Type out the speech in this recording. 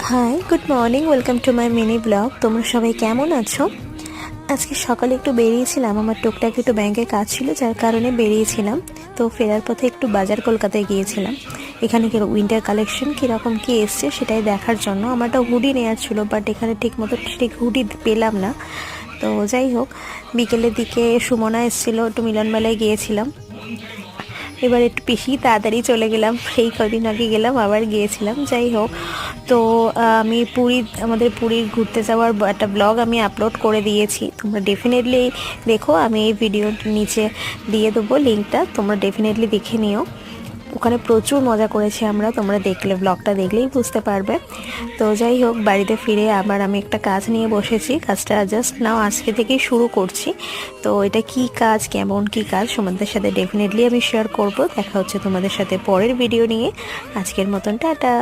High, good morning, welcome to my mini blog. তোমরা সবাই কেমন আছো? আজকে সকালে একটু বেরিয়েছিলাম, আমার টুকটাক একটু ব্যাংকের কাজ ছিল, যার কারণে বেরিয়েছিলাম। তো ফেরার পথে একটু বাজার কলকাতায় গিয়েছিলাম। এখানে কি উইন্টার কালেকশন কীরকম কী এসছে সেটাই দেখার জন্য। আমার একটা হুডি নেওয়ার ছিল, বাট এখানে ঠিক হুডি পেলাম না। তো যাই হোক, বিকেলের দিকে সুমনা এসেছিলো, একটু মিলন মেলায় গিয়েছিলাম। এবার একটু বেশি তাড়াতাড়ি চলে গেলাম, সেই কদিন আগে গেলাম আবার গিয়েছিলাম। যাই হোক, তো আমি আমাদের পুরীর ঘুরতে যাওয়ার একটা ব্লগ আমি আপলোড করে দিয়েছি, তোমরা ডেফিনেটলি দেখো। আমি এই ভিডিওর নিচে দিয়ে দেবো লিঙ্কটা, তোমরা ডেফিনেটলি দেখে নিও। ওখানে প্রচুর মজা করেছি আমরা, তোমরা দেখলে ব্লগটা দেখলেই বুঝতে পারবে। তো যাই হোক, বাড়িতে ফিরে আবার আমি একটা কাজ নিয়ে বসেছি, কাজটা জাস্ট নাও আজকে থেকেই শুরু করছি। তো এটা কি কাজ, কেমন কি কাজ তোমাদের সাথে ডেফিনেটলি আমি শেয়ার করব। দেখা হচ্ছে তোমাদের সাথে পরের ভিডিও নিয়ে। আজকের মতন টাটা।